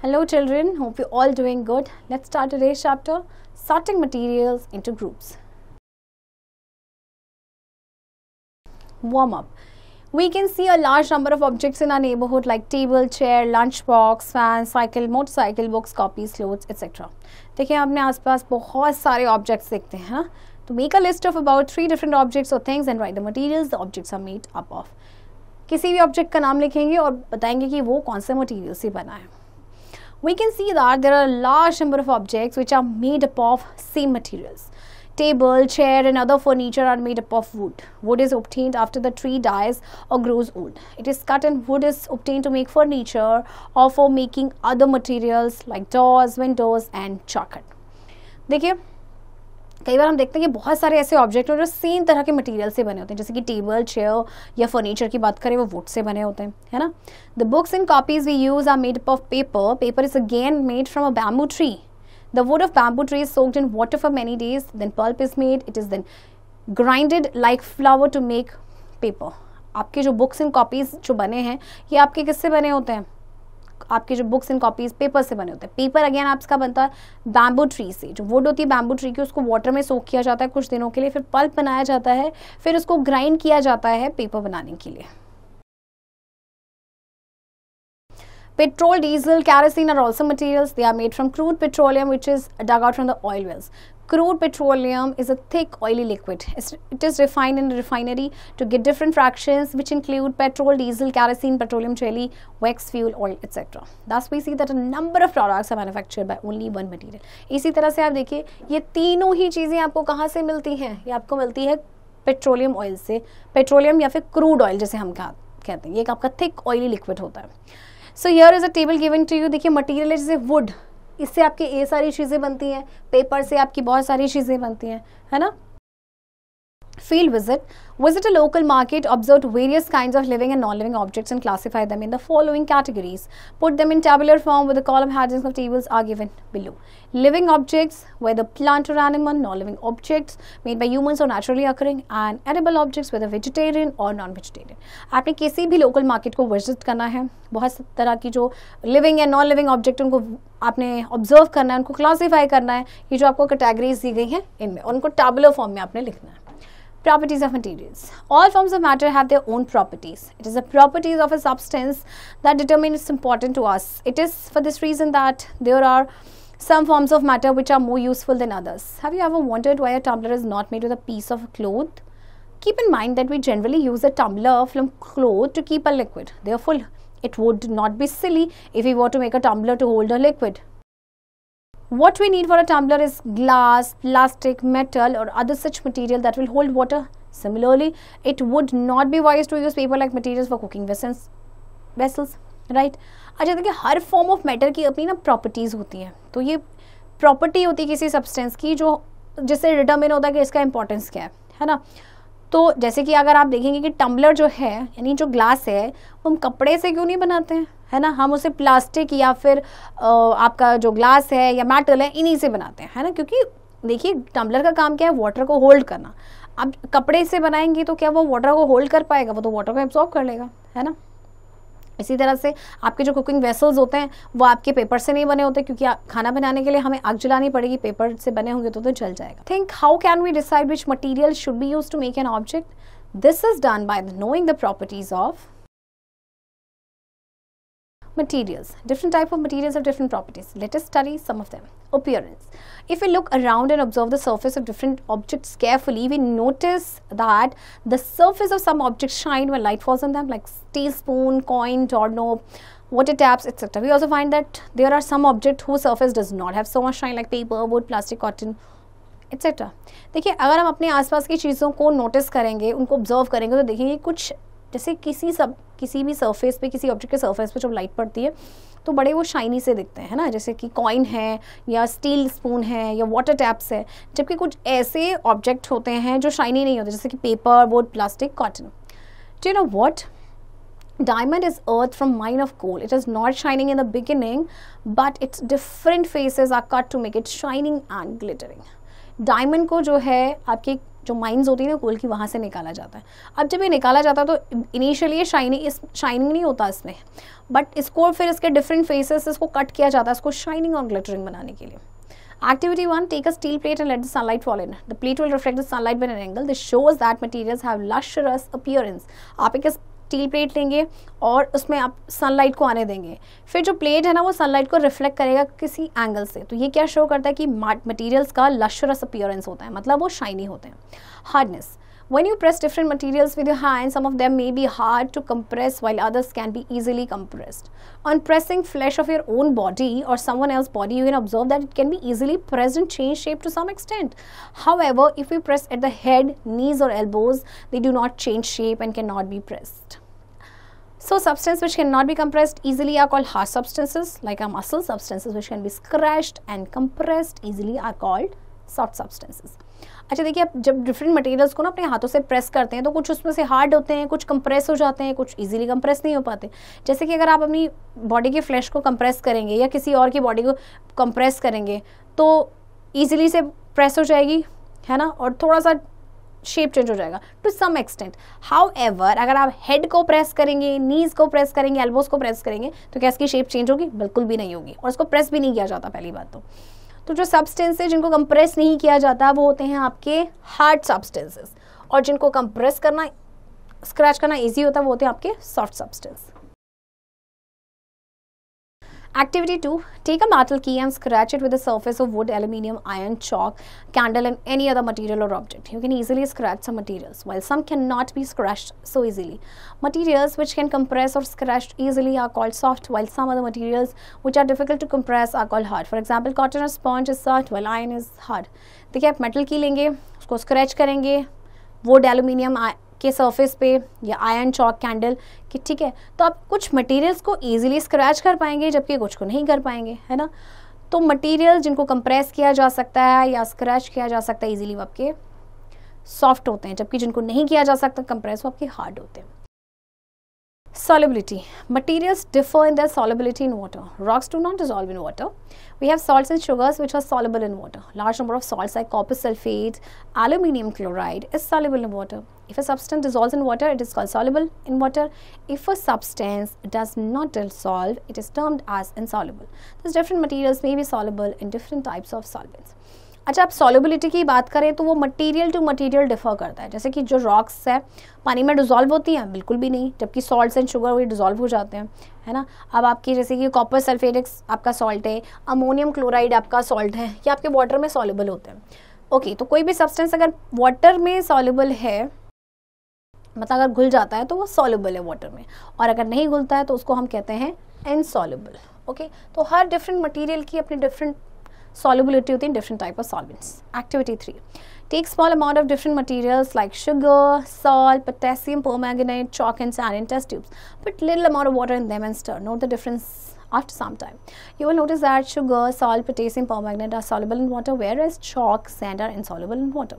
Hello children, hope you're all doing good. Let's start today's chapter, sorting materials into groups. Warm up. We can see a large number of objects in our neighborhood like table, chair, lunch box, fan, cycle, motorcycle, books, copies, clothes, etc. देखिए अपने आसपास बहुत सारे objects देखते हैं ना? तो make a list of about 3 different objects or things and write the materials the objects are made up of. किसी भी object का नाम लिखेंगे और बताएंगे कि वो कौन से material से बना है. We can see that there are a large number of objects which are made up of same materials. Table, chair and other furniture are made up of wood. Wood is obtained after the tree dies or grows old. It is cut and wood is obtained to make furniture or for making other materials like doors, windows and chocolate. देखिए कई बार हम देखते हैं कि बहुत सारे ऐसे object हैं जो सेम तरह के मटेरियल से बने होते हैं, जैसे कि टेबल, चेयर या फर्नीचर की बात करें वो वुड से बने होते हैं, है ना. The books and copies we use are made up of paper. Paper is again made from a bamboo tree. The wood of bamboo tree is soaked in water for many days, then pulp is made. It is then grinded like flour to make paper. आपके जो books and copies जो बने हैं ये आपके किससे बने होते हैं? आपके जो बुक्स एंड कॉपीज पेपर से बने होते हैं. पेपर अगेन आपका बनता है बैम्बू ट्री से. जो वुड होती है बैम्बू ट्री की उसको वाटर में सोक किया जाता है कुछ दिनों के लिए, फिर पल्प बनाया जाता है, फिर उसको ग्राइंड किया जाता है पेपर बनाने के लिए. Petrol, diesel, kerosene are also materials. They are made from crude petroleum which is dug out from the oil wells. Crude petroleum is a thick oily liquid. It is refined in a refinery to get different fractions which include petrol, diesel, kerosene, petroleum jelly, wax, fuel, oil, etc. Thus we see that a number of products are manufactured by only one material. इसी तरह से आप देखिए ये तीनों ही चीज़ें आपको कहाँ से मिलती हैं? ये आपको मिलती है पेट्रोलियम ऑयल से. पेट्रोलियम या फिर क्रूड ऑयल जैसे हम कहते हैं, ये आपका थिक ऑयली लिक्विड होता है. So here is a table given to you. देखिए मटेरियल है जैसे वुड, इससे आपके ये सारी चीज़ें बनती हैं. पेपर से आपकी बहुत सारी चीज़ें बनती हैं, है ना. Field visit. Visit a local market, observe various kinds of living and non-living objects and classify them in the following categories. Put them in tabular form with the column headings of tables are given below. Living objects, whether plant or animal. Non-living objects made by humans or naturally occurring. And edible objects, whether vegetarian or non-vegetarian. आपने किसी भी local market को visit करना है, बहुत तरह की जो living या non-living object उनको आपने observe करना है, उनको classify करना है. ये जो आपको categories दी गई हैं इनमें, उनको tabular form में आपने लिखना है. Properties of materials. All forms of matter have their own properties. It is the properties of a substance that determine its importance to us. It is for this reason that there are some forms of matter which are more useful than others. Have you ever wondered why a tumbler is not made with a piece of cloth? Keep in mind that we generally use a tumbler from cloth to keep a liquid. Therefore, it would not be silly if we were to make a tumbler to hold a liquid. What we need for a tumbler is glass, plastic, metal or other such material that will hold water. Similarly, it would not be wise to use paper like materials for cooking vessels, right? अच्छा देखिए हर form of matter की अपनी ना properties होती हैं. तो ये property होती है किसी सब्सटेंस की जो जिससे डिटरमिन होता है कि इसका इंपॉर्टेंस क्या है ना. तो जैसे कि अगर आप देखेंगे कि टम्बलर जो है यानी जो ग्लास है वो हम कपड़े से क्यों नहीं बनाते हैं, है ना. हम उसे प्लास्टिक या फिर आपका जो ग्लास है या मेटल है इन्हीं से बनाते हैं, है ना. क्योंकि देखिए टम्बलर का काम क्या है, वाटर को होल्ड करना. अब कपड़े से बनाएंगे तो क्या वो वाटर को होल्ड कर पाएगा? वो तो वाटर को एब्जॉर्ब कर लेगा, है ना. इसी तरह से आपके जो कुकिंग वेसल्स होते हैं वो आपके पेपर से नहीं बने होते, क्योंकि खाना बनाने के लिए हमें आग जलानी पड़ेगी. पेपर से बने होंगे तो जल जाएगा. Think how can we decide which material should be use to make an object. This is done by knowing the properties of materials. Different type of materials have different properties. Let us study some of them. Appearance. If we look around and observe the surface of different objects carefully, we notice that the surface of some objects shine when light falls on them, like steel spoon, coin, doorknob, water taps, etc. We also find that there are some objects whose surface does not have so much shine, like paper, wood, plastic, cotton, etc. देखिए अगर हम अपने आसपास की चीज़ों को notice करेंगे, उनको ऑब्जर्व करेंगे तो देखेंगे कुछ जैसे किसी भी सरफेस पे, किसी ऑब्जेक्ट के सरफेस पे जब लाइट पड़ती है तो बड़े वो शाइनी से दिखते हैं ना, जैसे कि कॉइन है या स्टील स्पून है या वाटर टैप्स है. जबकि कुछ ऐसे ऑब्जेक्ट होते हैं जो शाइनी नहीं होते, जैसे कि paper, would, plastic, cotton. Do you know what? Diamond is earth from mine of coal. It is not shining in the beginning, but its different faces are cut to make it shining and glittering. Diamond को जो है आपकी जो mines होती है ना कोल की, वहाँ से निकाला जाता है। अब जब ये निकाला जाता है तो इनिशियली ये शाइनिंग नहीं होता इसमें, बट इसको फिर इसके डिफरेंट फेसेस इसको कट किया जाता है इसको शाइनिंग और ग्लिटरिंग बनाने के लिए। Activity 1, take a steel plate and let the sunlight fall in. The plate will reflect the sunlight by an angle. This shows that materials have lustrous appearance. आप एक स्टील प्लेट लेंगे और उसमें आप सनलाइट को आने देंगे, फिर जो प्लेट है ना वो सनलाइट को रिफ्लेक्ट करेगा किसी एंगल से, तो ये क्या शो करता है कि मटीरियल्स का लश्रस अपीयरेंस होता है, मतलब वो शाइनी होते हैं। Hardness, when you press different materials with your hand, some of them may be hard to compress while others can be easily compressed. On pressing flesh of your own body or someone else's body, you can observe that it can be easily pressed and change shape to some extent. However, if we press at the head, knees or elbows, they do not change shape and cannot be pressed. So substances which cannot be compressed easily are called hard substances, like a muscle. Substances which can be scratched and compressed easily are called soft substances. अच्छा देखिए, आप जब different materials को ना अपने हाथों से press करते हैं तो कुछ उसमें से हार्ड होते हैं, कुछ कंप्रेस हो जाते हैं, कुछ इजीली कंप्रेस नहीं हो पाते। जैसे कि अगर आप अपनी बॉडी के फ्लैश को कंप्रेस करेंगे या किसी और की बॉडी को कंप्रेस करेंगे तो ईजिली से प्रेस हो जाएगी, है ना, और थोड़ा सा शेप चेंज हो जाएगा टू सम एक्सटेंट। हाउएवर अगर आप हेड को प्रेस करेंगे, नीज को प्रेस करेंगे, एल्बोज को प्रेस करेंगे तो क्या इसकी शेप चेंज होगी? बिल्कुल भी नहीं होगी, और इसको प्रेस भी नहीं किया जाता पहली बात तो जो सब्सटेंसेज जिनको कंप्रेस नहीं किया जाता वो होते हैं आपके हार्ड सब्सटेंसेस, और जिनको कंप्रेस करना, स्क्रैच करना इजी होता है वो होते हैं आपके soft substance. Activity 2, take a metal key and scratch it with the surface of wood, aluminium, iron, chalk, candle and any other material or object. You can easily scratch some materials, while some cannot be scratched so easily. Materials which can compress or scratch easily are called soft, while some other materials which are difficult to compress are called hard. For example, cotton or sponge is soft while iron is hard. देखिए आप metal की लेंगे, उसको scratch करेंगे would, aluminium के surface पे या iron, chalk, candle कि ठीक है, तो आप कुछ मटेरियल्स को इजीली स्क्रैच कर पाएंगे जबकि कुछ को नहीं कर पाएंगे, है ना। तो मटेरियल जिनको कंप्रेस किया जा सकता है या स्क्रैच किया जा सकता है इजीली वो आपके सॉफ्ट होते हैं, जबकि जिनको नहीं किया जा सकता कंप्रेस वो आपके हार्ड होते हैं। Solubility. Materials differ in their solubility in water. Rocks do not dissolve in water. We have salts and sugars which are soluble in water. Large number of salts like copper sulfate, aluminium chloride is soluble in water. If a substance dissolves in water, it is called soluble in water. If a substance does not dissolve, it is termed as insoluble. Thus, different materials may be soluble in different types of solvents. अच्छा, आप solubility की बात करें तो वो material to material differ करता है। जैसे कि जो रॉक्स है पानी में डिजॉल्व होती हैं, बिल्कुल भी नहीं, जबकि सॉल्ट्स एंड शुगर वो डिजॉल्व हो जाते हैं, है ना। अब आपकी जैसे कि कॉपर सल्फेटिक्स आपका सॉल्ट है, अमोनियम क्लोराइड आपका सॉल्ट है, ये आपके वाटर में सॉल्युबल होते हैं। ओके, तो कोई भी सब्सटेंस अगर वाटर में सॉल्युबल है, मतलब अगर घुल जाता है तो वो सॉल्युबल है वाटर में, और अगर नहीं घुलता है तो उसको हम कहते हैं इनसॉल्युबल। ओके, तो हर डिफरेंट मटेरियल की अपनी डिफरेंट solubility होती है in different type of solvents. Activity 3, take small amount of different materials like sugar, salt, potassium permanganate, chalk and sand in test tubes. Put little amount of water in them and stir. Note the difference after some time. You will notice that sugar, salt, potassium permanganate are soluble in water, whereas chalk, sand are insoluble in water.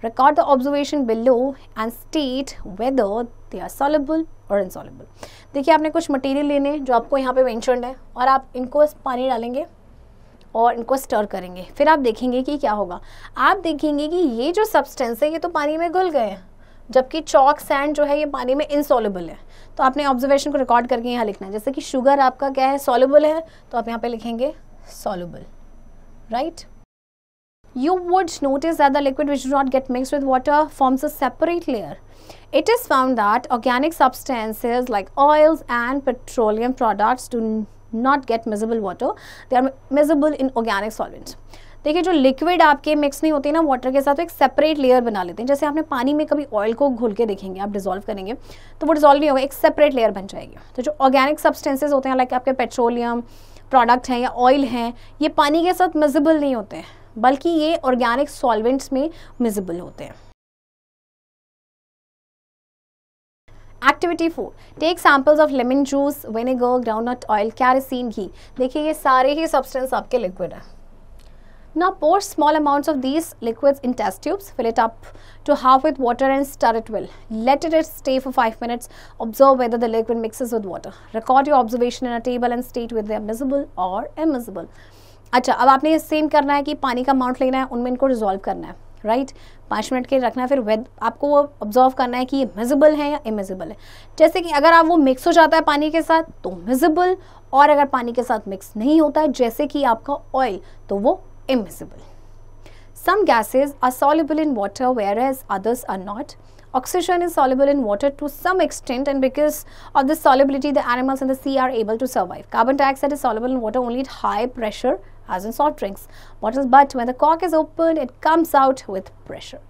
Record the observation below and state whether they are soluble or insoluble. देखिए आपने कुछ material लेने जो आपको यहाँ पे mentioned है, और आप इनको पानी डालेंगे और इनको स्टर करेंगे, फिर आप देखेंगे कि क्या होगा। आप देखेंगे कि ये जो सब्सटेंस है ये तो पानी में घुल गए हैं, जबकि चॉक, सैंड जो है ये पानी में इनसॉल्युबल है। तो आपने ऑब्जर्वेशन को रिकॉर्ड करके यहाँ लिखना है। जैसे कि शुगर आपका क्या है, सॉल्युबल है, तो आप यहाँ पे लिखेंगे soluble, right. You would notice that the liquid which do not get mixed with water forms a separate layer. It is found that organic substances like oils and petroleum products do not get miscible water. They are miscible in organic solvents. देखिए जो liquid आपके mix नहीं होती ना water के साथ, तो एक सेपरेट लेयर बना लेते हैं। जैसे आपने पानी में कभी ऑयल को घुल के देखेंगे, आप डिजोल्व करेंगे तो वो डिजोल्व नहीं होगा, एक सेपरेट लेयर बन जाएगी। तो जो ऑर्गेनिक सब्सटेंसेज होते हैं लाइक आपके पेट्रोलियम प्रोडक्ट हैं या ऑयल हैं, ये पानी के साथ मिसिबल नहीं होते हैं, बल्कि ये ऑर्गेनिक सॉल्वेंट्स में मिसिबल होते हैं। Activity 4, take samples of lemon juice, vinegar, groundnut oil, kerosene, ghee. देखिए ये सारे ही सब्सटेंस आपके लिक्विड है। Now pour small amounts of these liquids in test tubes. Fill it up to half with water and stir it well. Let it stay for 5 minutes. Observe whether the liquid mixes with water. Record your observation in a table and state whether they are miscible or immiscible. अच्छा, अब आपने ये same करना है कि पानी का amount लेना है, उनमें इनको डिजोल्व करना है। राइट 5 मिनट के लिए रखना है, फिर आपको वो ऑब्जर्व करना है कि ये मिजिबल है या इमिजिबल है। जैसे कि अगर आप वो मिक्स हो जाता है पानी के साथ तो मिजिबल, और अगर पानी के साथ मिक्स नहीं होता है जैसे कि आपका ऑयल तो वो immiscible. Some gases are soluble in water whereas others are not. Oxygen is soluble in water to some extent, and because of this solubility the animals in the sea are able to survive. Carbon dioxide is soluble in water only at high pressure as in soft drinks. But when the cork is opened it comes out with pressure.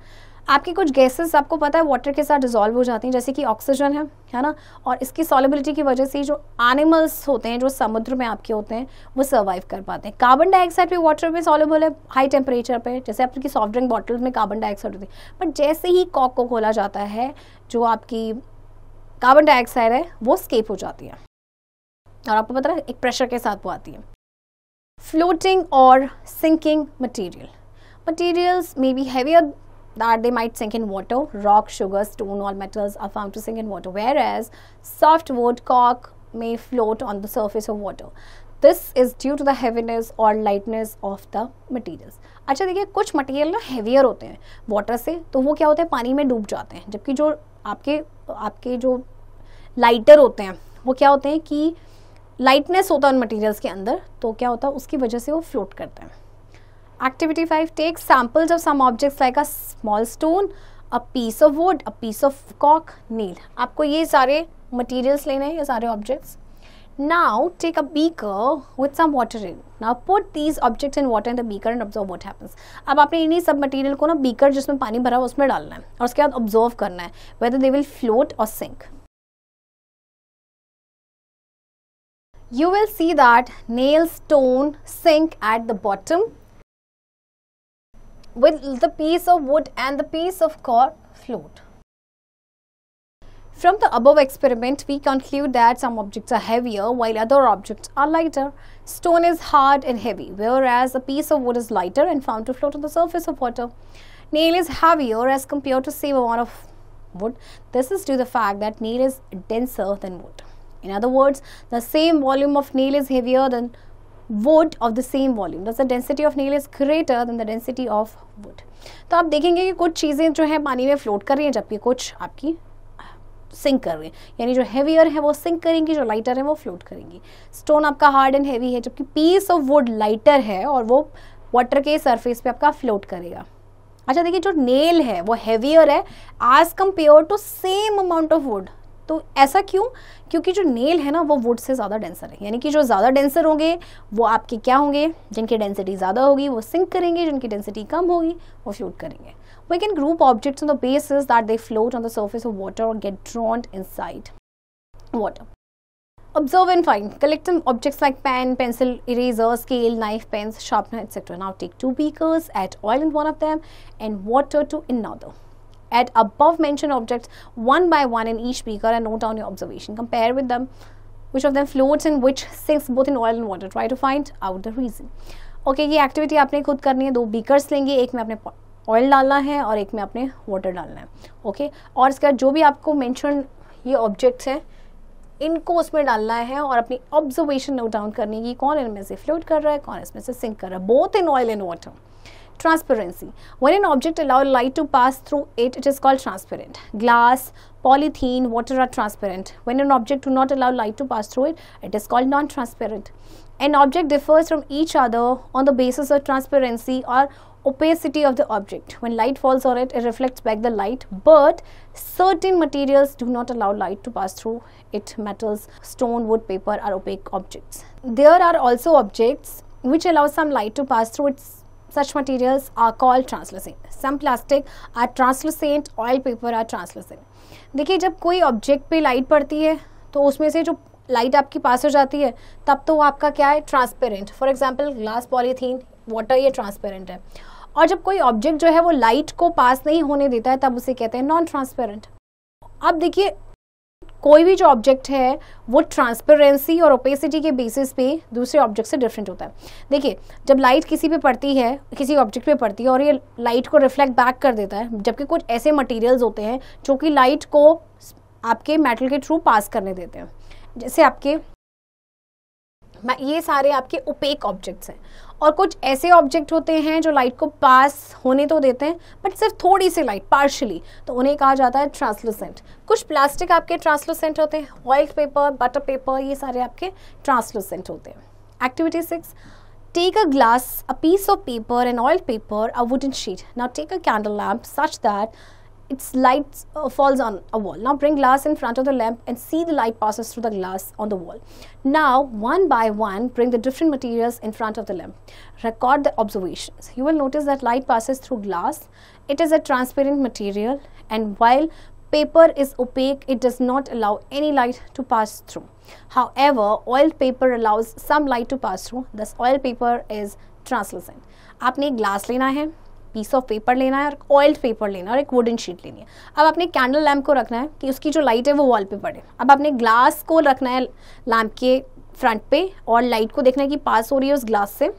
आपकी कुछ gases आपको पता है water के साथ dissolve हो जाती हैं, जैसे कि ऑक्सीजन है ना, और इसकी सॉलिबिलिटी की वजह से जो एनिमल्स होते हैं जो समुद्र में आपके होते हैं वो सर्वाइव कर पाते हैं। कार्बन डाइऑक्साइड भी वाटर में सॉल्युबल है हाई टेम्परेचर पे, जैसे आपकी सॉफ्ट ड्रिंक बॉटल्स में कार्बन डाइऑक्साइड होती है, बट जैसे ही कॉक को खोला जाता है जो आपकी कार्बन डाइऑक्साइड है वो स्केप हो जाती है, और आपको पता है एक प्रेशर के साथ वो आती है। फ्लोटिंग और sinking materials may be heavier that they might sink in water. Rock, sugar, stone, all metals are found to sink in water, whereas soft wood, cork may float on the surface of water. This is due to the heaviness or lightness of the materials. अच्छा देखिए, कुछ material ना heavier होते हैं water से, तो वो क्या होते हैं पानी में डूब जाते हैं, जबकि जो आपके जो लाइटर होते हैं वो क्या होते हैं कि लाइटनेस होता है उन मटेरियल्स के अंदर, तो क्या होता है उसकी वजह से वो फ्लोट करते हैं। Activity 5, take samples of some objects like a small stone, a piece of wood, a piece of cork, nail. आपको ये सारे materials लेने हैं, ये सारे objects. Now take a beaker with some water in. Now put these objects in water in the beaker and observe what happens. अब आपने इन्हीं सब material को ना beaker जिसमें पानी भरा है उसमें डालना है और उसके बाद observe करना है whether they will float or sink. You will see that nail, stone sink at the bottom, with the piece of wood and the piece of cork float. From the above experiment, we conclude that some objects are heavier while other objects are lighter. Stone is hard and heavy, whereas a piece of wood is lighter and found to float on the surface of water. Nail is heavier as compared to same amount of wood. This is due to the fact that nail is denser than wood. In other words, the same volume of nail is heavier than wood of the same volume. Thus the density of nail is greater than the density of wood. तो आप देखेंगे कि कुछ चीज़ें जो है पानी में फ्लोट कर रही हैं जबकि कुछ आपकी सिंक कर रही हैं, यानी जो हेवियर है वो सिंक करेंगी, जो लाइटर है वो फ्लोट करेंगी। स्टोन आपका हार्ड एंड हेवी है जबकि पीस ऑफ वुड लाइटर है और वो वाटर के सरफेस पे आपका फ्लोट करेगा। अच्छा देखिए, जो नेल है वो हेवियर है as compared to same amount of wood. तो ऐसा क्यों? क्योंकि जो नेल है ना वो वुड से ज़्यादा डेंसर है, यानी कि जो ज़्यादा डेंसर होंगे वो आपके क्या होंगे, जिनकी डेंसिटी ज़्यादा होगी वो सिंक करेंगे, जिनकी डेंसिटी कम होगी वो फ्लोट करेंगे। We can group objects on the basis that they float on the surface of water or get drawn inside water. Observe and find. Collect objects like pen, pencil, eraser, scale, knife, pens, sharpener, etc. Now take 2 beakers, add oil in one of them and water to another. Add above mentioned objects one by one in each beaker and note down your observation. Compare with them which of them floats and which sinks both in oil and water. Try to find out the reason. Okay, ये activity आपने खुद करनी है। 2 beakers लेंगे, एक में आपने oil डालना है और एक में आपने वाटर डालना है। ओके, और इसका जो भी आपको मेंशन ये ऑब्जेक्ट्स हैं इनको उसमें डालना है और अपनी ऑब्जर्वेशन नोट डाउन करनी है, कौन इनमें से फ्लोट कर रहा है, कौन इसमें से सिंक कर रहा है, both in oil and water. Transparency. When an object allows light to pass through it, it is called transparent. Glass, polythene, water are transparent. When an object do not allow light to pass through it, it is called non-transparent. An object differs from each other on the basis of transparency or opacity of the object. When light falls on it, it reflects back the light, but certain materials do not allow light to pass through it. Metals, stone, wood, paper are opaque objects. There are also objects which allow some light to pass through its. Such materials are called translucent. Some plastic are translucent, oil, paper are translucent. देखिए, जब कोई object पे light पड़ती है तो उसमें से जो लाइट आपकी पास हो जाती है तब तो वो आपका क्या है, transparent. For example glass, polythene, water, ये ट्रांसपेरेंट है। और जब कोई ऑब्जेक्ट जो है वो लाइट को पास नहीं होने देता है तब उसे कहते हैं नॉन ट्रांसपेरेंट। अब देखिए, कोई भी जो ऑब्जेक्ट है वो ट्रांसपेरेंसी और ओपेसिटी के बेसिस पे दूसरे ऑब्जेक्ट से डिफरेंट होता है। देखिए, जब लाइट किसी पे पड़ती है, किसी ऑब्जेक्ट पे पड़ती है और ये लाइट को रिफ्लेक्ट बैक कर देता है, जबकि कुछ ऐसे मटेरियल्स होते हैं जो कि लाइट को आपके मेटल के थ्रू पास करने देते हैं, जैसे आपके ये सारे आपके ओपेक ऑब्जेक्ट्स हैं। और कुछ ऐसे ऑब्जेक्ट होते हैं जो लाइट को पास होने तो देते हैं बट सिर्फ थोड़ी सी लाइट पार्शली, तो उन्हें कहा जाता है ट्रांसलूसेंट। कुछ प्लास्टिक आपके ट्रांसलूसेंट होते हैं, ऑयल पेपर, बटर पेपर, ये सारे आपके ट्रांसलूसेंट होते हैं। Activity 6, take a glass, a piece of paper, an oil paper, a wooden sheet. Now take a candle lamp such that its light falls on a wall. Now bring glass in front of the lamp and see the light passes through the glass on the wall. Now one by one bring the different materials in front of the lamp. Record the observations. You will notice that light passes through glass. It is a transparent material, and while paper is opaque, it does not allow any light to pass through. However, oil paper allows some light to pass through. Thus, oil paper is translucent. आपने एक glass लेना है, piece of paper लेना है और oil paper लेना है और एक वुडन शीट लेनी है। अब आपने कैंडल लैम्प को रखना है कि उसकी जो लाइट है वो वॉल पे पड़े। अब आपने ग्लास को रखना है लैम्प के फ्रंट पे और लाइट को देखना है कि पास हो रही है उस ग्लास से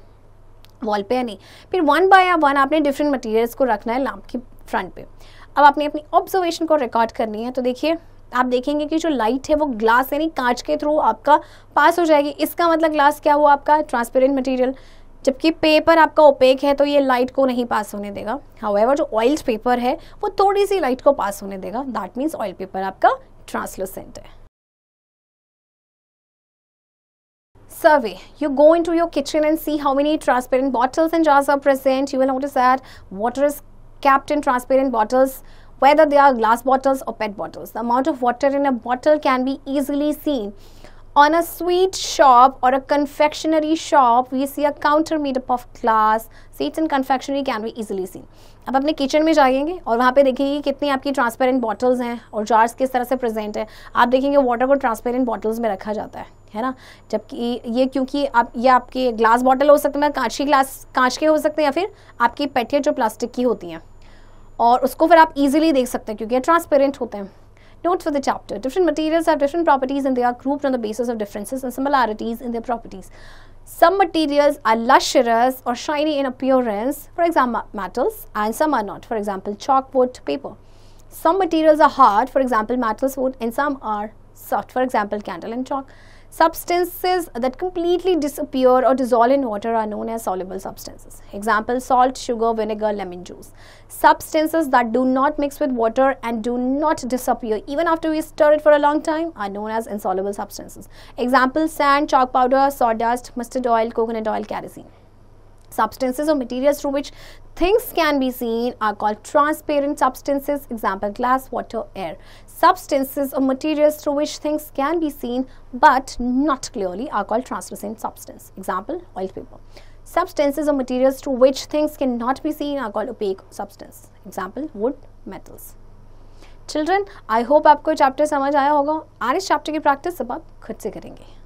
वॉल पे या नहीं। फिर वन बाय वन आपने डिफरेंट मटेरियल्स को रखना है लैम्प के फ्रंट पे। अब आपने अपनी ऑब्जर्वेशन को रिकॉर्ड करनी है। तो देखिए, आप देखेंगे कि जो लाइट है वो ग्लास यानी कांच के थ्रू आपका पास हो जाएगी। इसका मतलब ग्लास क्या हुआ आपका ट्रांसपेरेंट मटेरियल, जबकि पेपर आपका ओपेक है तो ये लाइट को नहीं पास होने देगा। हाउएवर जो ऑयल पेपर है वो थोड़ी सी लाइट को पास होने देगा। दैट मीन्स ऑयल पेपर आपका ट्रांसलूसेंट है। Survey. You go into your kitchen and see how many transparent bottles and jars are present. You will notice that water is kept in transparent bottles, whether they are glass bottles or PET bottles. The amount of water in a bottle can be easily seen. On a sweet shop or a confectionery shop, we see a counter made up of glass. Sweets and confectionery can be easily seen. अब अपने kitchen में जाएंगे और वहाँ पे देखेंगे कितनी आपकी ट्रांसपेरेंट बॉटल्स हैं और जार्स किस तरह से प्रेजेंट है। आप देखेंगे वाटर को ट्रांसपेरेंट बॉटल्स में रखा जाता है ना, जबकि ये क्योंकि आप ये आपके ग्लास बॉटल हो सकते हैं, कांच के हो सकते हैं, या फिर आपकी पेटियाँ जो प्लास्टिक की होती हैं और उसको फिर आप इजीली देख सकते हैं क्योंकि ये ट्रांसपेरेंट होते हैं। Notes for the chapter. Different materials have different properties and they are grouped on the basis of differences and similarities in their properties. Some materials are lustrous or shiny in appearance, for example metals, and some are not, for example chalk, wood, paper. Some materials are hard, for example metals, wood, and some are soft, for example candle and chalk. Substances that completely disappear or dissolve in water are known as soluble substances. Example salt, sugar, vinegar, lemon juice. Substances that do not mix with water and do not disappear even after we stir it for a long time are known as insoluble substances. Example sand, chalk powder, sawdust, mustard oil, coconut oil, kerosene. Substances or materials through which things can be seen are called transparent substances. Example glass, water, air. Substances or materials through which things can be seen but not clearly are called translucent substance. Example oil paper. Substances or materials through which things cannot be seen are called opaque substance. Example wood, metals. Children, I hope आपको chapter समझ आया होगा और इस chapter की practice अब आप खुद से करेंगे।